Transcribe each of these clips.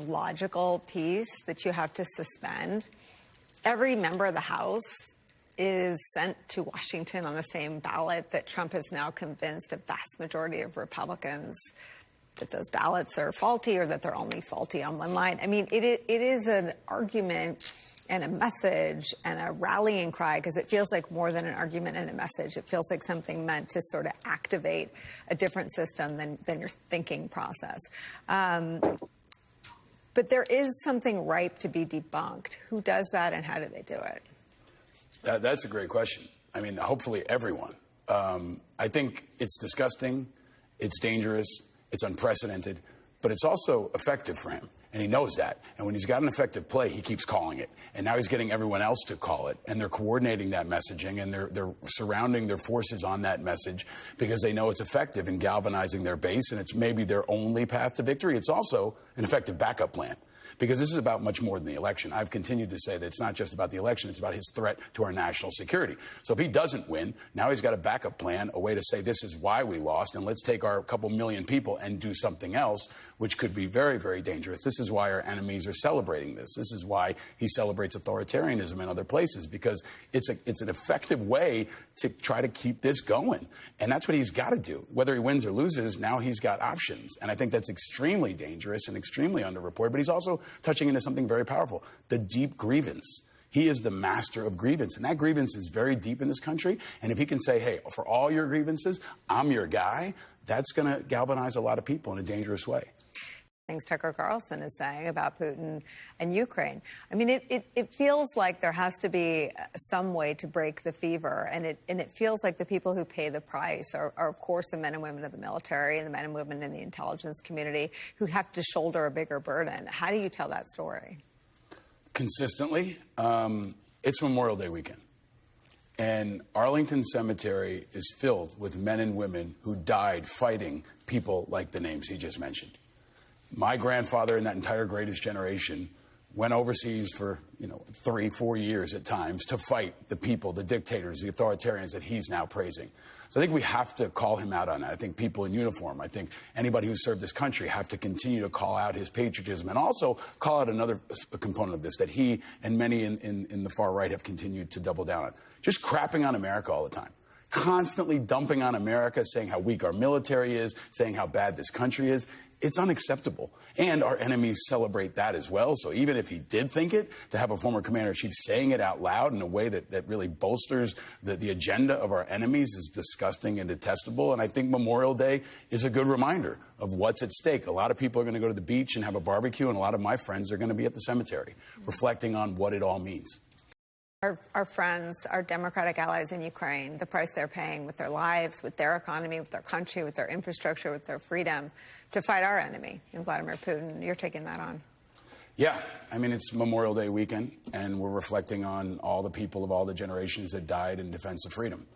logical piece that you have to suspend. Every member of the House is sent to Washington on the same ballot that Trump has now convinced a vast majority of Republicans that those ballots are faulty or that they're only faulty on one line. I mean, it is an argument and a message and a rallying cry, because it feels like more than an argument and a message. It feels like something meant to sort of activate a different system than your thinking process. But there is something ripe to be debunked. Who does that, and how do they do it? That's a great question. I mean, hopefully everyone. I think it's disgusting, it's dangerous, it's unprecedented, but it's also effective for him. And he knows that. And when he's got an effective play, he keeps calling it. And now he's getting everyone else to call it. And they're coordinating that messaging, and they're surrounding their forces on that message because they know it's effective in galvanizing their base, and it's maybe their only path to victory. It's also an effective backup plan, because this is about much more than the election. I've continued to say that it's not just about the election, it's about his threat to our national security. So if he doesn't win, now he's got a backup plan, a way to say this is why we lost, and let's take our couple million people and do something else, which could be very, very dangerous. This is why our enemies are celebrating this. This is why he celebrates authoritarianism in other places, because it's an effective way to try to keep this going. And that's what he's got to do. Whether he wins or loses, now he's got options. And I think that's extremely dangerous and extremely underreported. But he's also touching into something very powerful, the deep grievance. He is the master of grievance, and that grievance is very deep in this country. And if he can say, hey, for all your grievances, I'm your guy, that's going to galvanize a lot of people in a dangerous way. Things Tucker Carlson is saying about Putin and Ukraine. I mean, it feels like there has to be some way to break the fever, and it feels like the people who pay the price are, of course, the men and women of the military and the men and women in the intelligence community who have to shoulder a bigger burden. How do you tell that story? Consistently. It's Memorial Day weekend, and Arlington Cemetery is filled with men and women who died fighting people like the names he just mentioned. My grandfather and that entire greatest generation went overseas for, 3-4 years at times to fight the people, the dictators, the authoritarians that he's now praising. So I think we have to call him out on that. I think people in uniform, I think anybody who served this country have to continue to call out his patriotism, and also call out another component of this that he and many in the far right have continued to double down on. Just crapping on America all the time. Constantly dumping on America, saying how weak our military is, saying how bad this country is. It's unacceptable. And our enemies celebrate that as well. So even if he did think it, to have a former commander-in-chief saying it out loud in a way that really bolsters the agenda of our enemies is disgusting and detestable. And I think Memorial Day is a good reminder of what's at stake. A lot of people are going to go to the beach and have a barbecue, and a lot of my friends are going to be at the cemetery, reflecting on what it all means. Our friends, our Democratic allies in Ukraine, the price they're paying with their lives, with their economy, with their country, with their infrastructure, with their freedom to fight our enemy in Vladimir Putin. You're taking that on. Yeah. I mean, it's Memorial Day weekend, and we're reflecting on all the people of all the generations that died in defense of freedom.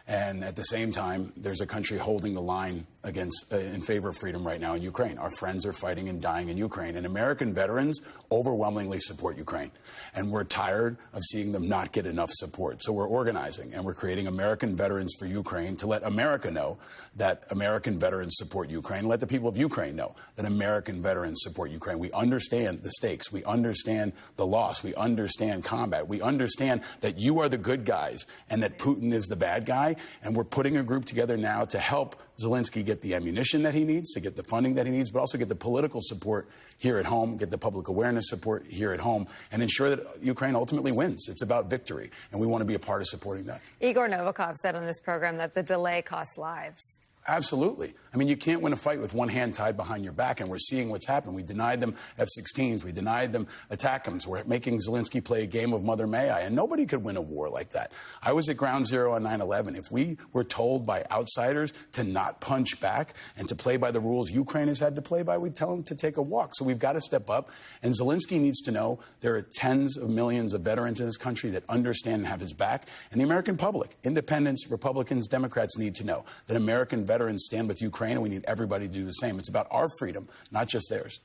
And at the same time, there's a country holding the line against in favor of freedom right now in Ukraine. Our friends are fighting and dying in Ukraine, and American veterans overwhelmingly support Ukraine. And we're tired of seeing them not get enough support. So we're organizing, and we're creating American Veterans for Ukraine to let America know that American veterans support Ukraine. Let the people of Ukraine know that American veterans support Ukraine. We understand the stakes. We understand the loss. We understand combat. We understand that you are the good guys and that Putin is the bad guy. And we're putting a group together now to help Zelensky get the ammunition that he needs, to get the funding that he needs, but also get the political support here at home, get the public awareness support here at home, and ensure that Ukraine ultimately wins. It's about victory, and we want to be a part of supporting that. Igor Novikov said on this program that the delay costs lives. Absolutely. I mean, you can't win a fight with one hand tied behind your back, and we're seeing what's happened. We denied them F-16s. We denied them ATACMS. We're making Zelensky play a game of Mother May I, and nobody could win a war like that. I was at Ground Zero on 9/11. If we were told by outsiders to not punch back and to play by the rules Ukraine has had to play by, we'd tell them to take a walk. So we've got to step up, and Zelensky needs to know there are tens of millions of veterans in this country that understand and have his back, and the American public, independents, Republicans, Democrats, need to know that American veterans stand with Ukraine, and we need everybody to do the same. It's about our freedom, not just theirs.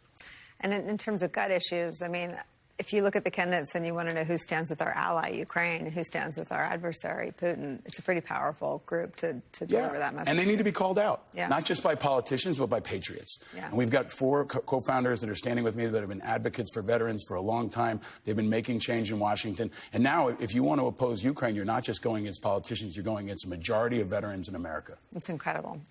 And in terms of gut issues, I mean, if you look at the candidates and you want to know who stands with our ally, Ukraine, and who stands with our adversary, Putin, it's a pretty powerful group to deliver that message. And they need to be called out, yeah. not just by politicians, but by patriots. Yeah. And we've got 4 co-founders that are standing with me that have been advocates for veterans for a long time. They've been making change in Washington. And now, if you want to oppose Ukraine, you're not just going against politicians, you're going against a majority of veterans in America. It's incredible.